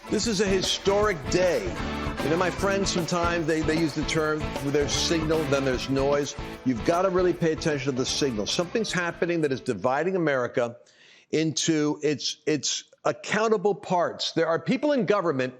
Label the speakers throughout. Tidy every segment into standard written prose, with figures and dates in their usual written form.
Speaker 1: This is a historic day. You know, my friends, sometimes they use the term, there's signal, then there's noise. You've got to really pay attention to the signal. Something's happening that is dividing America into its accountable parts. There are people in government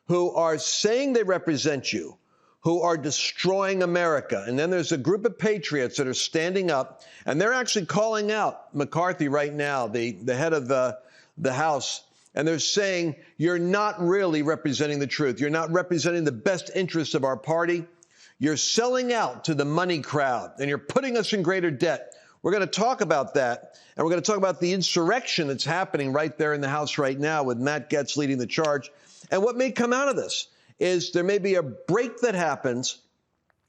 Speaker 1: who are saying they represent you, who are destroying America. And then there's a group of patriots that are standing up, and they're actually calling out McCarthy right now, the head of the House. And they're saying, you're not really representing the truth. You're not representing the best interests of our party. You're selling out to the money crowd, and you're putting us in greater debt. We're going to talk about that, and we're going to talk about the insurrection that's happening right there in the House right now with Matt Gaetz leading the charge. And what may come out of this is there may be a break that happens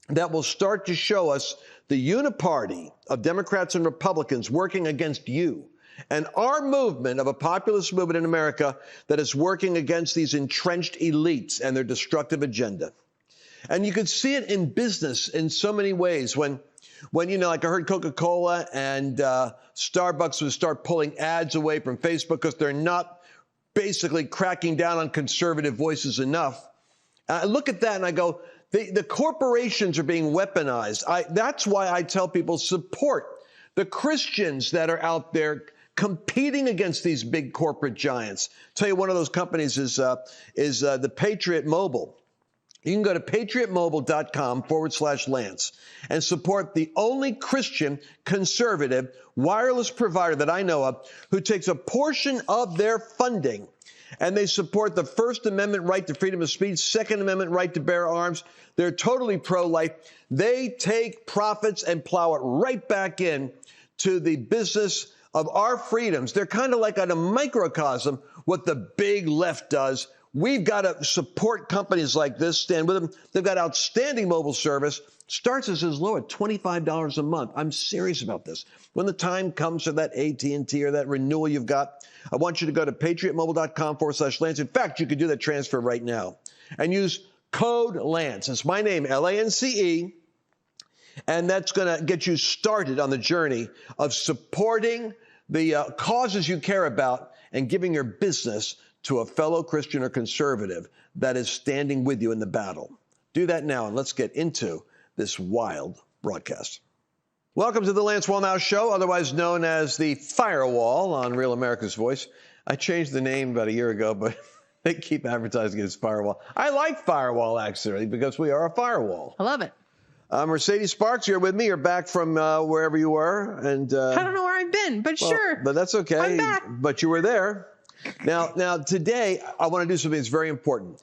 Speaker 1: that will start to show us the uniparty of Democrats and Republicans working against you. And our movement of a populist movement in America that is working against these entrenched elites and their destructive agenda. And you could see it in business in so many ways. When you know, like I heard Coca-Cola and Starbucks would start pulling ads away from Facebook because they're not basically cracking down on conservative voices enough. I look at that and I go, the corporations are being weaponized. That's why I tell people support the Christians that are out there competing against these big corporate giants. Tell you, one of those companies is the Patriot Mobile. You can go to patriotmobile.com/Lance and support the only Christian conservative wireless provider that I know of who takes a portion of their funding and they support the First Amendment right to freedom of speech, Second Amendment right to bear arms. They're totally pro-life. They take profits and plow it right back in to the business of our freedoms. They're kind of like on a microcosm what the big left does. We've got to support companies like this, stand with them. They've got outstanding mobile service. Starts as low as $25 a month. I'm serious about this. When the time comes for that AT&T or that renewal you've got, I want you to go to patriotmobile.com/Lance. In fact, you could do that transfer right now and use code Lance. It's my name, LANCE. And that's going to get you started on the journey of supporting the causes you care about and giving your business to a fellow Christian or conservative that is standing with you in the battle. Do that now, and let's get into this wild broadcast. Welcome to the Lance Wallnau Show, otherwise known as the Firewall on Real America's Voice. I changed the name about a year ago, but they keep advertising it as Firewall. I like Firewall, actually, because we are a firewall.
Speaker 2: I love it.
Speaker 1: Mercedes Sparks, you're with me. You're back from wherever you were. And
Speaker 2: I don't know where I've been, but sure.
Speaker 1: But that's okay.
Speaker 2: I'm back.
Speaker 1: But you were there. Now, today, I want to do something that's very important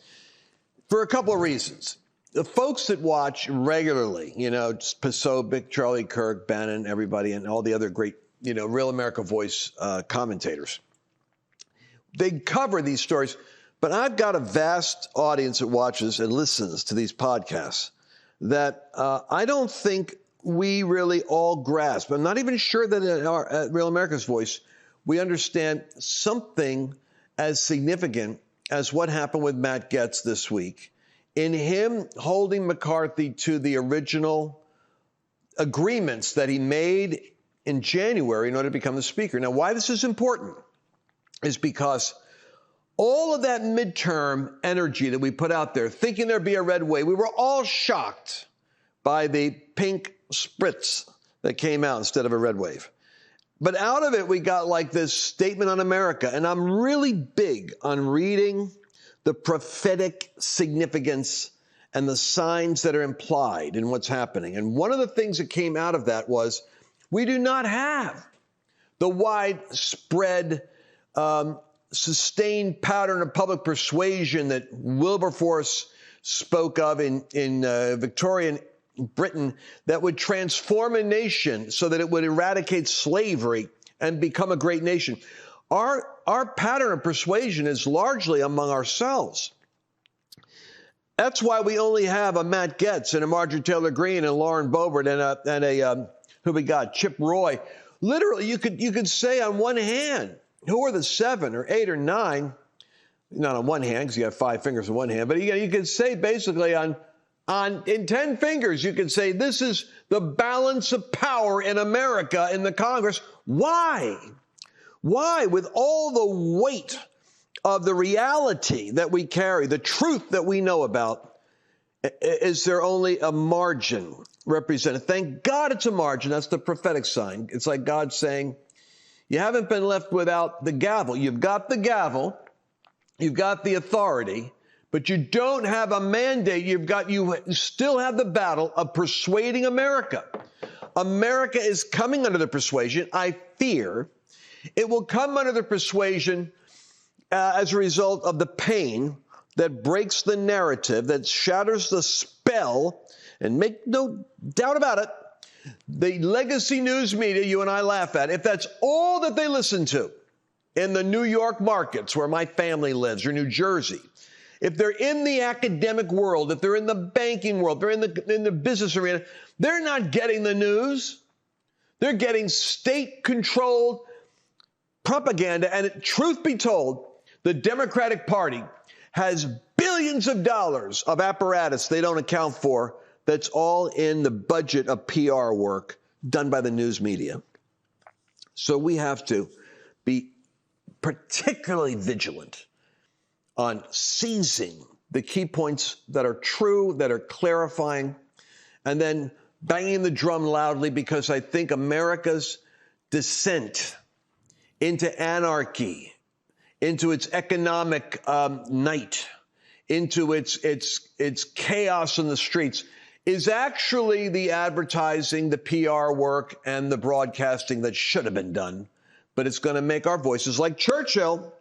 Speaker 1: for a couple of reasons. The folks that watch regularly, you know, Posobiec, Charlie Kirk, Bannon, everybody, and all the other great, you know, Real America Voice commentators, they cover these stories. But I've got a vast audience that watches and listens to these podcasts that I don't think we really all grasp. I'm not even sure that at Real America's Voice, we understand something as significant as what happened with Matt Gaetz this week in him holding McCarthy to the original agreements that he made in January in order to become the speaker. Now, why this is important is because all of that midterm energy that we put out there, thinking there'd be a red wave, we were all shocked by the pink spritz that came out instead of a red wave. But out of it, we got like this statement on America. And I'm really big on reading the prophetic significance and the signs that are implied in what's happening. And one of the things that came out of that was we do not have the widespread sustained pattern of public persuasion that Wilberforce spoke of in Victorian Britain that would transform a nation so that it would eradicate slavery and become a great nation. Our pattern of persuasion is largely among ourselves. That's why we only have a Matt Gaetz and a Marjorie Taylor Greene and Lauren Boebert and a who we got, Chip Roy. Literally, you could say on one hand, who are the 7 or 8 or 9? Not on one hand, because you have 5 fingers in one hand, but you could say basically in 10 fingers, you could say this is the balance of power in America in the Congress. Why? Why, with all the weight of the reality that we carry, the truth that we know about, is there only a margin represented. Thank God it's a margin. That's the prophetic sign. It's like God saying, you haven't been left without the gavel. You've got the gavel. You've got the authority, but you don't have a mandate. You still have the battle of persuading America. America is coming under the persuasion. I fear it will come under the persuasion as a result of the pain that breaks the narrative, that shatters the spell, and make no doubt about it, the legacy news media you and I laugh at, if that's all that they listen to in the New York markets where my family lives, or New Jersey, if they're in the academic world, if they're in the banking world, they're in the business arena, they're not getting the news. They're getting state-controlled propaganda. And truth be told, the Democratic Party has billions of dollars of apparatus they don't account for. That's all in the budget of PR work done by the news media. So we have to be particularly vigilant on seizing the key points that are true, that are clarifying, and then banging the drum loudly, because I think America's descent into anarchy, into its economic night, into its chaos in the streets, is actually the advertising, the PR work, and the broadcasting that should have been done. But it's going to make our voices like Churchill.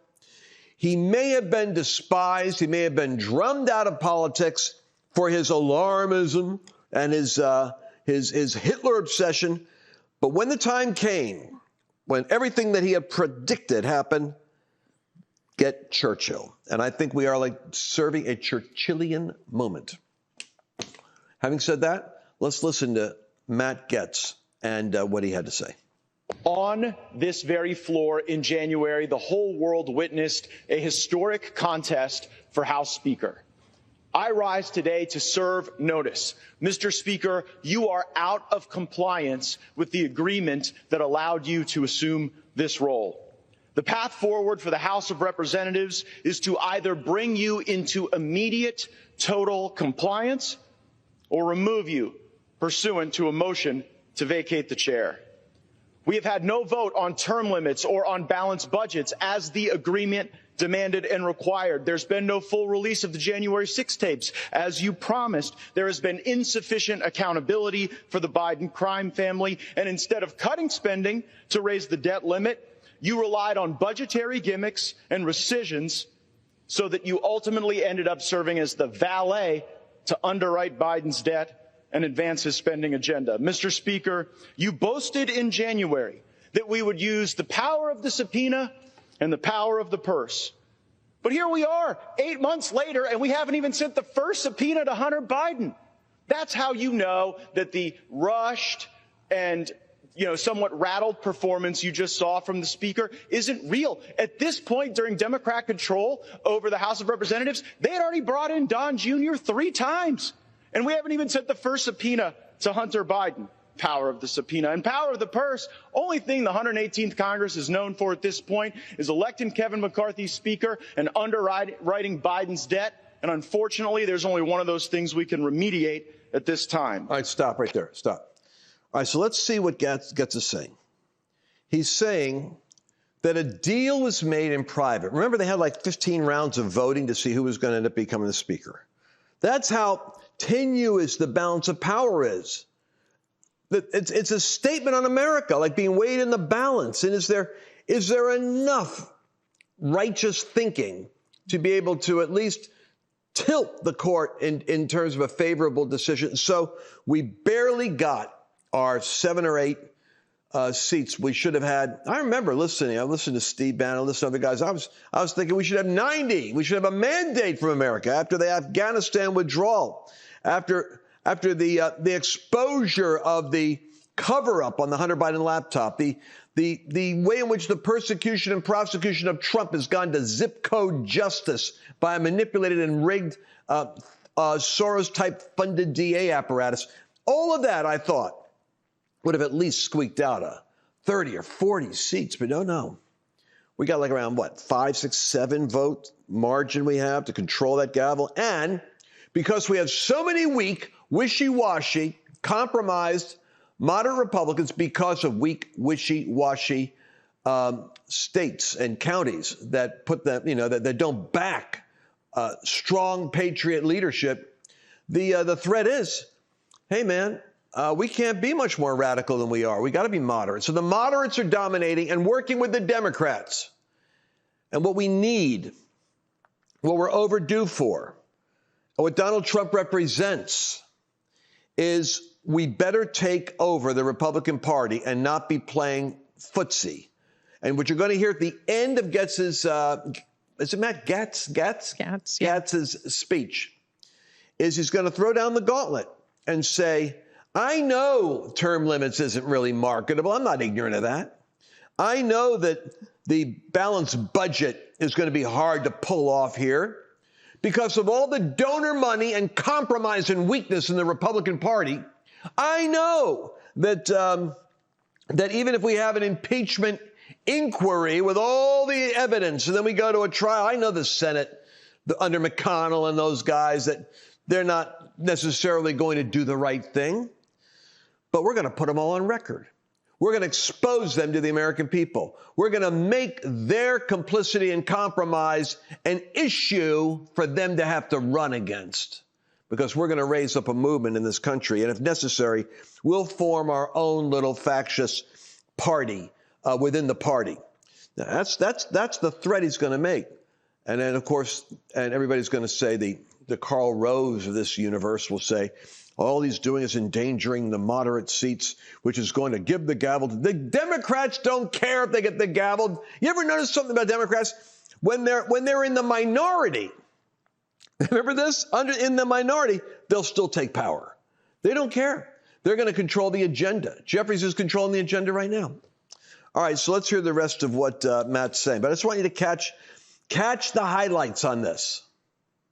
Speaker 1: He may have been despised. He may have been drummed out of politics for his alarmism and his Hitler obsession. But when the time came, when everything that he had predicted happened, get Churchill. And I think we are like serving a Churchillian moment. Having said that, let's listen to Matt Gaetz and what he had to say.
Speaker 3: On this very floor in January, the whole world witnessed a historic contest for House Speaker. I rise today to serve notice. Mr. Speaker, you are out of compliance with the agreement that allowed you to assume this role. The path forward for the House of Representatives is to either bring you into immediate total compliance or remove you pursuant to a motion to vacate the chair. We have had no vote on term limits or on balanced budgets as the agreement demanded and required. There's been no full release of the January 6 tapes, as you promised. There has been insufficient accountability for the Biden crime family. And instead of cutting spending to raise the debt limit, you relied on budgetary gimmicks and rescissions so that you ultimately ended up serving as the valet to underwrite Biden's debt and advance his spending agenda. Mr. Speaker, you boasted in January that we would use the power of the subpoena and the power of the purse. But here we are, 8 months later, and we haven't even sent the first subpoena to Hunter Biden. That's how you know that the rushed and somewhat rattled performance you just saw from the Speaker isn't real. At this point, during Democrat control over the House of Representatives, they had already brought in Don Jr. 3 times. And we haven't even sent the first subpoena to Hunter Biden. Power of the subpoena and power of the purse. Only thing the 118th Congress is known for at this point is electing Kevin McCarthy Speaker and underwriting Biden's debt. And unfortunately, there's only one of those things we can remediate at this time.
Speaker 1: All right, stop right there. Stop. All right, so let's see what Gaetz is saying. He's saying that a deal was made in private. Remember, they had like 15 rounds of voting to see who was going to end up becoming the Speaker. That's how tenuous the balance of power is. It's a statement on America, like being weighed in the balance. And is there enough righteous thinking to be able to at least tilt the court in terms of a favorable decision? So we barely got our 7 or 8 seats we should have had. I remember listening. I listened to Steve Bannon, listened to other guys. I was thinking we should have 90. We should have a mandate from America after the Afghanistan withdrawal, after the exposure of the cover-up on the Hunter Biden laptop, the way in which the persecution and prosecution of Trump has gone to zip code justice by a manipulated and rigged Soros-type funded DA apparatus. All of that, I thought, would have at least squeaked out a 30 or 40 seats, but no. We got like around, what, 5, 6, 7 vote margin we have to control that gavel. And because we have so many weak, wishy-washy, compromised, moderate Republicans because of weak, wishy-washy states and counties that put them, that don't back strong patriot leadership, the threat is, hey, man, we can't be much more radical than we are. We got to be moderate. So the moderates are dominating and working with the Democrats. And what we need, what we're overdue for, and what Donald Trump represents is we better take over the Republican Party and not be playing footsie. And what you're going to hear at the end of Gaetz's, is it Matt Gaetz?
Speaker 2: Gaetz, yeah.
Speaker 1: Gaetz's speech is he's going to throw down the gauntlet and say, I know term limits isn't really marketable. I'm not ignorant of that. I know that the balanced budget is going to be hard to pull off here because of all the donor money and compromise and weakness in the Republican Party. I know that that even if we have an impeachment inquiry with all the evidence and then we go to a trial, I know the Senate under McConnell and those guys that they're not necessarily going to do the right thing, but we're going to put them all on record. We're going to expose them to the American people. We're going to make their complicity and compromise an issue for them to have to run against, because we're going to raise up a movement in this country. And if necessary, we'll form our own little factious party within the party. Now, that's the threat he's going to make. And then, of course, and everybody's going to say, the Karl Rove of this universe will say, all he's doing is endangering the moderate seats, which is going to give the gavel. The Democrats don't care if they get the gavel. You ever notice something about Democrats? When they're in the minority, remember this? In the minority, they'll still take power. They don't care. They're going to control the agenda. Jeffries is controlling the agenda right now. All right, so let's hear the rest of what Matt's saying. But I just want you to catch the highlights on this.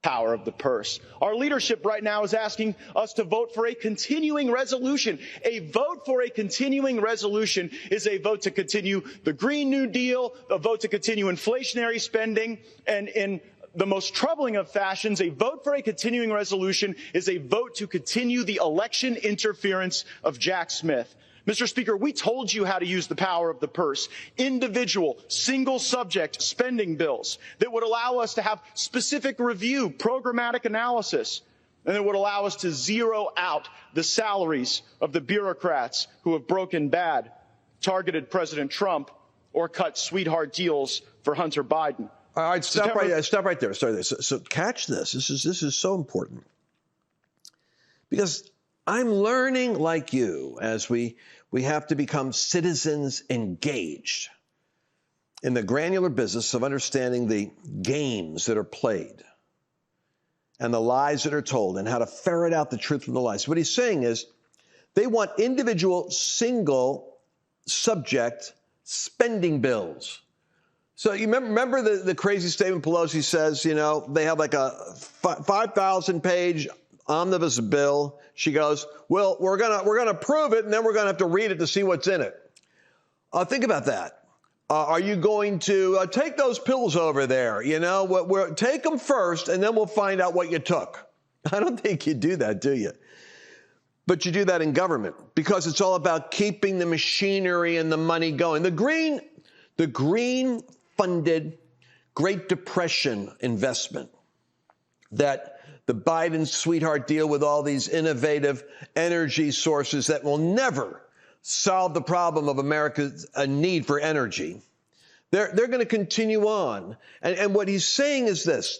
Speaker 3: Power of the purse. Our leadership right now is asking us to vote for a continuing resolution. A vote for a continuing resolution is a vote to continue the Green New Deal, a vote to continue inflationary spending, and in the most troubling of fashions, a vote for a continuing resolution is a vote to continue the election interference of Jack Smith. Mr. Speaker, we told you how to use the power of the purse. Individual, single subject spending bills that would allow us to have specific review, programmatic analysis, and it would allow us to zero out the salaries of the bureaucrats who have broken bad, targeted President Trump, or cut sweetheart deals for Hunter Biden.
Speaker 1: All right, stop right there. So catch this. This is so important. Because I'm learning, like you, as we have to become citizens engaged in the granular business of understanding the games that are played and the lies that are told and how to ferret out the truth from the lies. What he's saying is they want individual, single subject spending bills. So you remember the crazy statement Pelosi says, they have like a 5,000-page omnibus bill. She goes, well, we're gonna approve it, and then we're gonna have to read it to see what's in it. Think about that. Are you going to take those pills over there? Take them first, and then we'll find out what you took. I don't think you do that, do you? But you do that in government because it's all about keeping the machinery and the money going. The green funded Great Depression investment that the Biden sweetheart deal with all these innovative energy sources that will never solve the problem of America's need for energy. They're going to continue on. And what he's saying is this.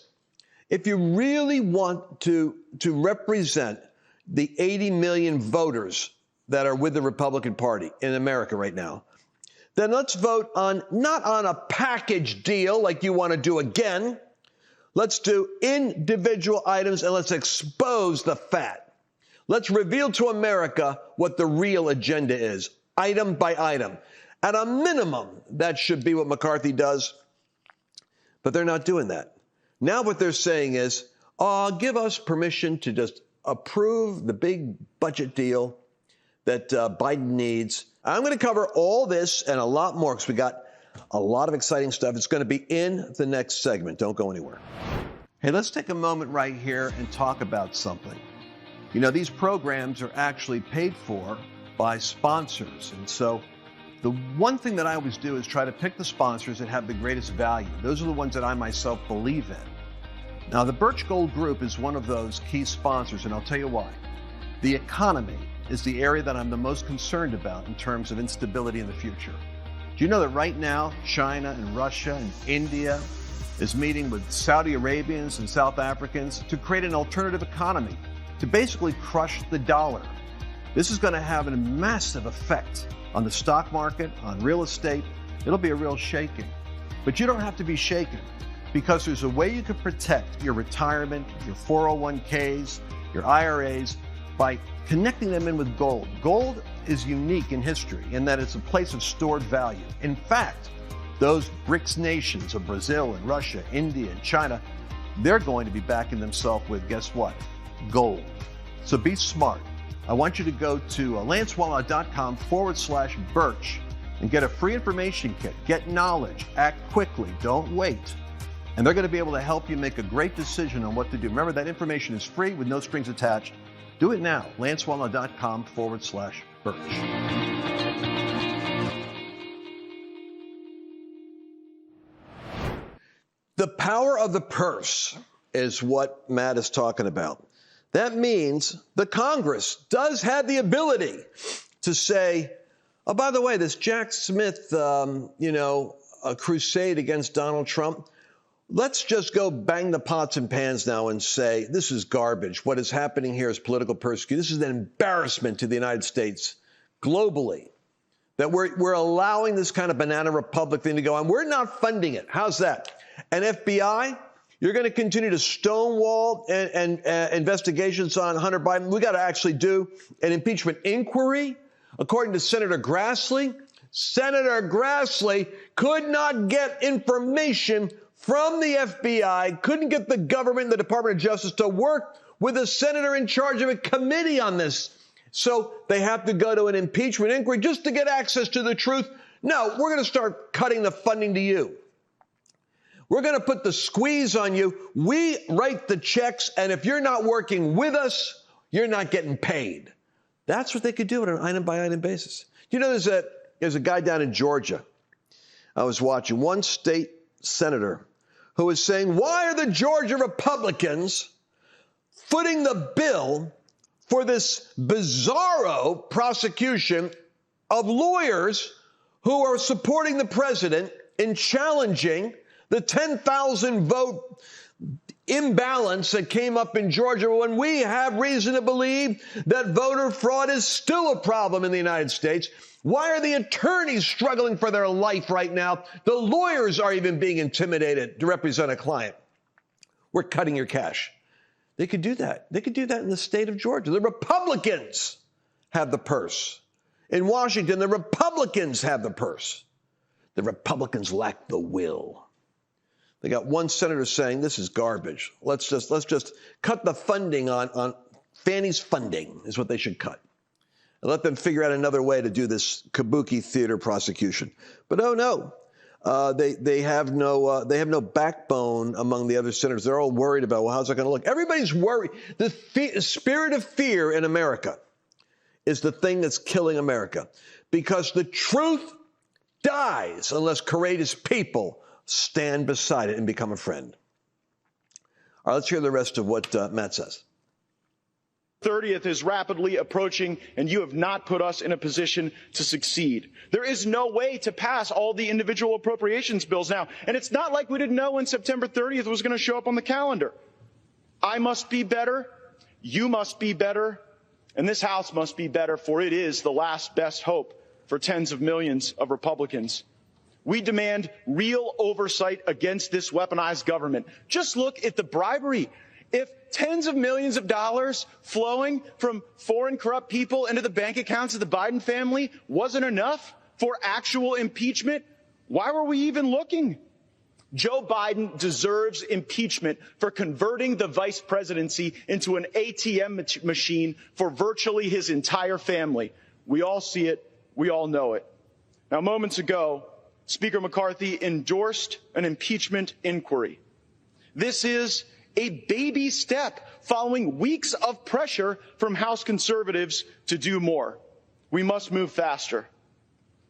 Speaker 1: If you really want to represent the 80 million voters that are with the Republican Party in America right now, then let's vote not on a package deal like you want to do again. Let's do individual items and let's expose the fat. Let's reveal to America what the real agenda is, item by item. At a minimum, that should be what McCarthy does, but they're not doing that. Now what they're saying is, give us permission to just approve the big budget deal that Biden needs. I'm going to cover all this and a lot more because we got A lot of exciting stuff. It's going to be in the next segment. Don't go anywhere. Hey, let's take a moment right here and talk about something. You know, these programs are actually paid for by sponsors. And so the one thing that I always do is try to pick the sponsors that have the greatest value. Those are the ones that I myself believe in. Now, the Birch Gold Group is one of those key sponsors, and I'll tell you why. The economy is the area that I'm the most concerned about in terms of instability in the future. Do you know that right now, China and Russia and India is meeting with Saudi Arabians and South Africans to create an alternative economy, to basically crush the dollar? This is going to have a massive effect on the stock market, on real estate. It'll be a real shaking. But you don't have to be shaken, because there's a way you can protect your retirement, your 401ks, your IRAs, by connecting them in with gold. Gold is unique in history in that it's a place of stored value. In fact, those BRICS nations of Brazil and Russia, India and China, they're going to be backing themselves with, guess what? Gold. So be smart. I want you to go to lancewallnau.com/Birch and get a free information kit. Get knowledge. Act quickly. Don't wait. And they're going to be able to help you make a great decision on what to do. Remember, that information is free with no strings attached. Do it now. lancewallnau.com/Birch. The power of the purse is what Matt is talking about. That means the Congress does have the ability to say, oh, by the way, this Jack Smith, a crusade against Donald Trump, let's just go bang the pots and pans now and say, this is garbage. What is happening here is political persecution. This is an embarrassment to the United States globally, that we're allowing this kind of banana republic thing to go on. We're not funding it. How's that? And FBI, you're going to continue to stonewall and investigations on Hunter Biden. We got to actually do an impeachment inquiry. According to Senator Grassley, Senator Grassley could not get information from the FBI, couldn't get the government and the Department of Justice to work with a senator in charge of a committee on this. So they have to go to an impeachment inquiry just to get access to the truth. No, we're going to start cutting the funding to you. We're going to put the squeeze on you. We write the checks, and if you're not working with us, you're not getting paid. That's what they could do on an item-by-item basis. You know, there's a guy down in Georgia. I was watching one state senator who was saying, why are the Georgia Republicans footing the bill for this bizarro prosecution of lawyers who are supporting the president in challenging the 10,000 vote imbalance that came up in Georgia, when we have reason to believe that voter fraud is still a problem in the United States? Why are the attorneys struggling for their life right now? The lawyers are even being intimidated to represent a client. We're cutting your cash. They could do that. They could do that in the state of Georgia. The Republicans have the purse. In Washington, the Republicans have the purse. The Republicans lack the will. They got one senator saying, this is garbage. Let's just cut the funding on Fannie's funding is what they should cut. And let them figure out another way to do this kabuki theater prosecution. But oh no, they have no backbone among the other senators. They're all worried about, well, how's it going to look? Everybody's worried. The spirit of fear in America is the thing that's killing America, because the truth dies unless courageous people stand beside it and become a friend. All right, let's hear the rest of what Matt says.
Speaker 3: 30th is rapidly approaching, and you have not put us in a position to succeed. There is no way to pass all the individual appropriations bills now, and it's not like we didn't know when September 30th was going to show up on the calendar. I must be better, you must be better, and this House must be better, for it is the last best hope for tens of millions of Republicans. We demand real oversight against this weaponized government. Just look at the bribery. If tens of millions of dollars flowing from foreign corrupt people into the bank accounts of the Biden family wasn't enough for actual impeachment, why were we even looking? Joe Biden deserves impeachment for converting the vice presidency into an ATM machine for virtually his entire family. We all see it. We all know it. Now, moments ago, Speaker McCarthy endorsed an impeachment inquiry. This is a baby step following weeks of pressure from House conservatives to do more. We must move faster.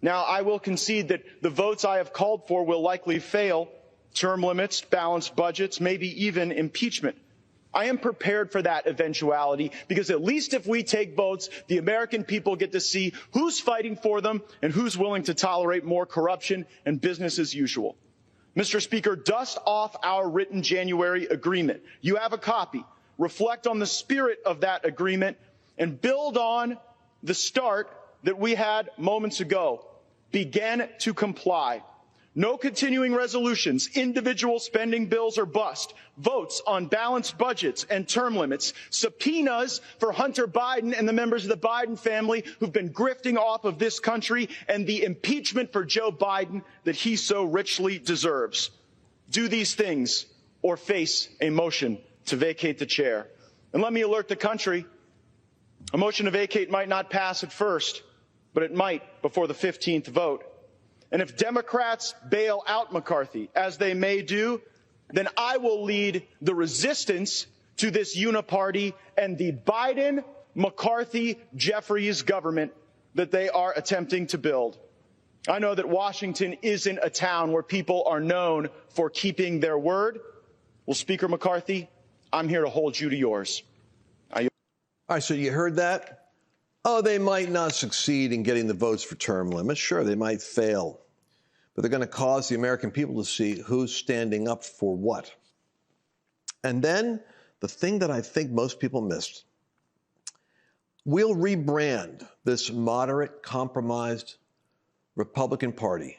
Speaker 3: Now, I will concede that the votes I have called for will likely fail: term limits, balanced budgets, maybe even impeachment. I am prepared for that eventuality because at least if we take votes, the American people get to see who's fighting for them and who's willing to tolerate more corruption and business as usual. Mr. Speaker, dust off our written January agreement. You have a copy. Reflect on the spirit of that agreement and build on the start that we had moments ago. Begin to comply. No continuing resolutions, individual spending bills or bust, votes on balanced budgets and term limits, subpoenas for Hunter Biden and the members of the Biden family who've been grifting off of this country, and the impeachment for Joe Biden that he so richly deserves. Do these things or face a motion to vacate the chair. And let me alert the country, a motion to vacate might not pass at first, but it might before the 15th vote. And if Democrats bail out McCarthy, as they may do, then I will lead the resistance to this uniparty and the Biden, McCarthy, Jeffries government that they are attempting to build. I know that Washington isn't a town where people are known for keeping their word. Well, Speaker McCarthy, I'm here to hold you to yours. All
Speaker 1: right, so you heard that? Oh, they might not succeed in getting the votes for term limits. Sure, they might fail. But they're going to cause the American people to see who's standing up for what. And then the thing that I think most people missed, we'll rebrand this moderate, compromised Republican Party.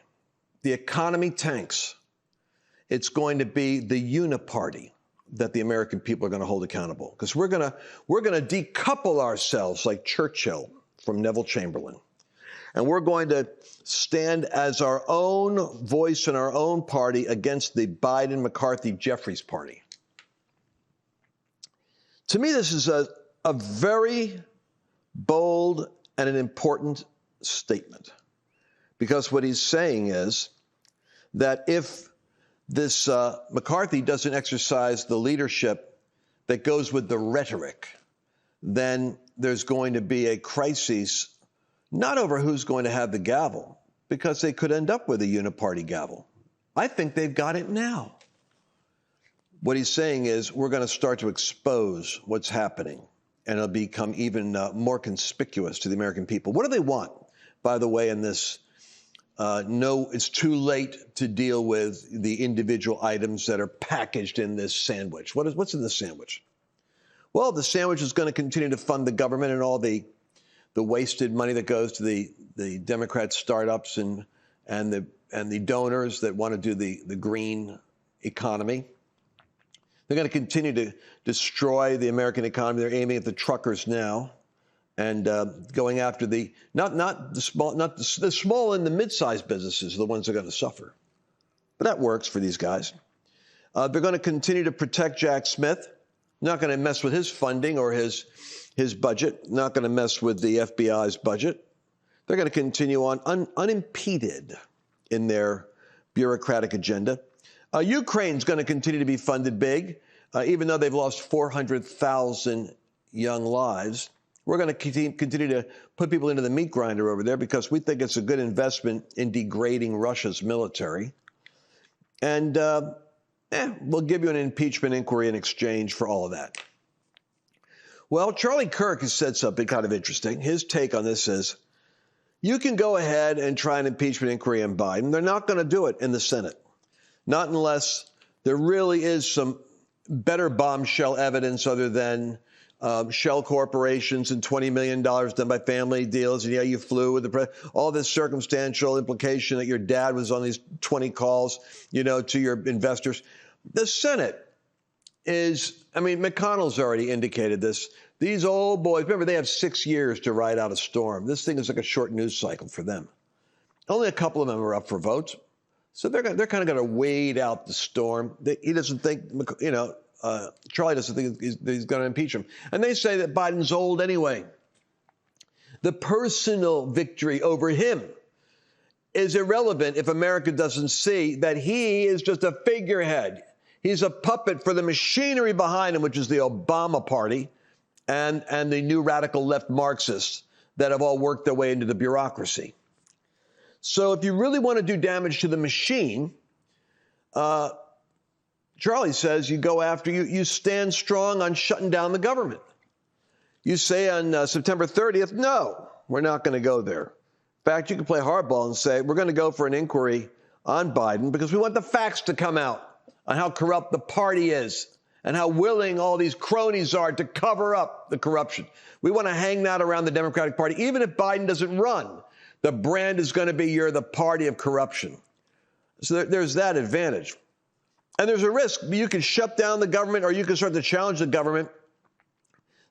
Speaker 1: The economy tanks. It's going to be the uniparty that the American people are going to hold accountable, because we're going to decouple ourselves like Churchill from Neville Chamberlain. And we're going to stand as our own voice in our own party against the Biden, McCarthy, Jeffries party. To me, this is a very bold and an important statement, because what he's saying is that if this McCarthy doesn't exercise the leadership that goes with the rhetoric, then there's going to be a crisis, not over who's going to have the gavel, because they could end up with a uniparty gavel. I think they've got it now. What he's saying is we're going to start to expose what's happening, and it'll become even more conspicuous to the American people. What do they want, by the way, in this? No, it's too late to deal with the individual items that are packaged in this sandwich. What's in the sandwich? Well, the sandwich is going to continue to fund the government and all the wasted money that goes to the Democrat startups and the donors that want to do the green economy. They're going to continue to destroy the American economy. They're aiming at the truckers now, and going after the small and the mid-sized businesses are the ones that are going to suffer. But that works for these guys. They're going to continue to protect Jack Smith. Not going to mess with his funding or his budget. Not going to mess with the FBI's budget. They're going to continue on unimpeded in their bureaucratic agenda. Ukraine's going to continue to be funded big, even though they've lost 400,000 young lives. We're going to continue to put people into the meat grinder over there because we think it's a good investment in degrading Russia's military. And we'll give you an impeachment inquiry in exchange for all of that. Well, Charlie Kirk has said something kind of interesting. His take on this is, you can go ahead and try an impeachment inquiry on Biden. They're not going to do it in the Senate. Not unless there really is some better bombshell evidence other than shell corporations and $20 million done by family deals. And yeah, you flew with the president. All this circumstantial implication that your dad was on these 20 calls, to your investors. The Senate is, McConnell's already indicated this. These old boys, remember, they have 6 years to ride out a storm. This thing is like a short news cycle for them. Only a couple of them are up for votes. So they're kind of going to wade out the storm. He doesn't think, Charlie doesn't think he's going to impeach him. And they say that Biden's old anyway. The personal victory over him is irrelevant if America doesn't see that he is just a figurehead. He's a puppet for the machinery behind him, which is the Obama party and the new radical left Marxists that have all worked their way into the bureaucracy. So if you really want to do damage to the machine, Charlie says you go after, you stand strong on shutting down the government. You say on September 30th, no, we're not going to go there. In fact, you can play hardball and say, we're going to go for an inquiry on Biden because we want the facts to come out on how corrupt the party is and how willing all these cronies are to cover up the corruption. We want to hang that around the Democratic Party. Even if Biden doesn't run, the brand is going to be you're the party of corruption. So there's that advantage. And there's a risk. You can shut down the government or you can start to challenge the government.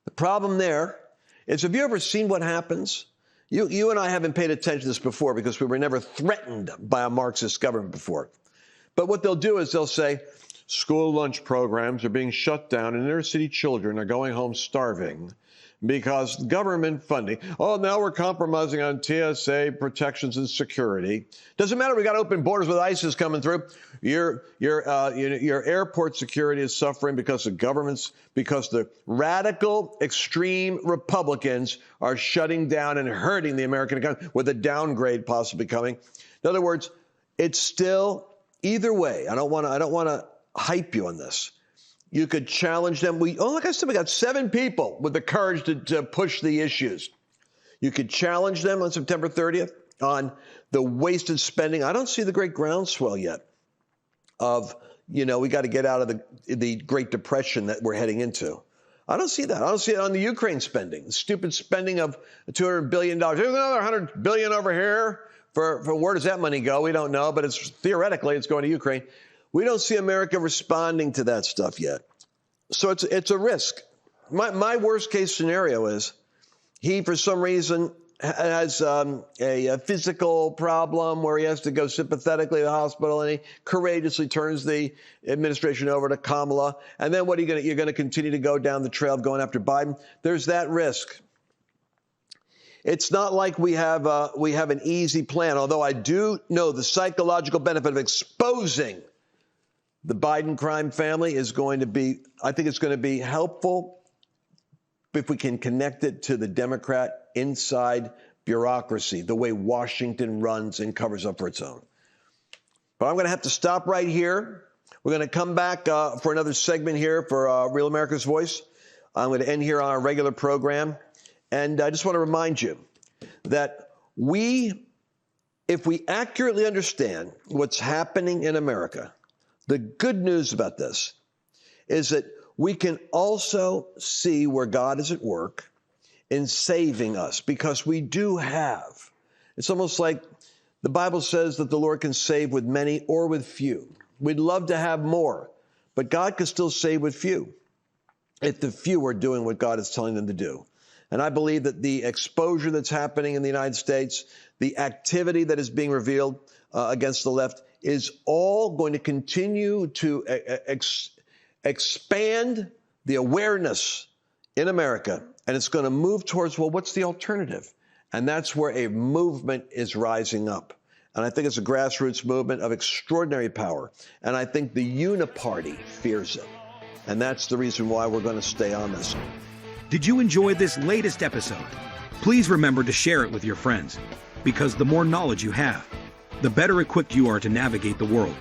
Speaker 1: The problem there is, have you ever seen what happens? You and I haven't paid attention to this before because we were never threatened by a Marxist government before. But what they'll do is they'll say, school lunch programs are being shut down and inner city children are going home starving because government funding. Oh, now we're compromising on TSA protections and security. Doesn't matter. We got open borders with ISIS coming through. Your airport security is suffering because because the radical extreme Republicans are shutting down and hurting the American economy with a downgrade possibly coming. In other words, it's still either way. I don't want to hype you on this. You could challenge them. Like I said, we got 7 people with the courage to push the issues. You could challenge them on September 30th on the wasted spending. I don't see the great groundswell yet of, we got to get out of the Great Depression that we're heading into. I don't see that. I don't see it on the Ukraine spending, the stupid spending of $200 billion. There's another $100 billion over here. For where does that money go? We don't know, but theoretically it's going to Ukraine. We don't see America responding to that stuff yet. So it's a risk. My worst case scenario is he, for some reason, has a physical problem where he has to go sympathetically to the hospital and he courageously turns the administration over to Kamala. And then you're going to continue to go down the trail of going after Biden. There's that risk. It's not like we have an easy plan, although I do know the psychological benefit of exposing the Biden crime family is going to be, I think it's going to be helpful if we can connect it to the Democrat inside bureaucracy, the way Washington runs and covers up for its own. But I'm going to have to stop right here. We're going to come back for another segment here for Real America's Voice. I'm going to end here on our regular program. And I just want to remind you that if we accurately understand what's happening in America, the good news about this is that we can also see where God is at work in saving us, because we do have. It's almost like the Bible says that the Lord can save with many or with few. We'd love to have more, but God can still save with few if the few are doing what God is telling them to do. And I believe that the exposure that's happening in the United States, the activity that is being revealed against the left, is all going to continue to expand the awareness in America. And it's going to move towards, well, what's the alternative? And that's where a movement is rising up. And I think it's a grassroots movement of extraordinary power. And I think the uniparty fears it. And that's the reason why we're going to stay on this.
Speaker 4: Did you enjoy this latest episode? Please remember to share it with your friends, because the more knowledge you have, the better equipped you are to navigate the world.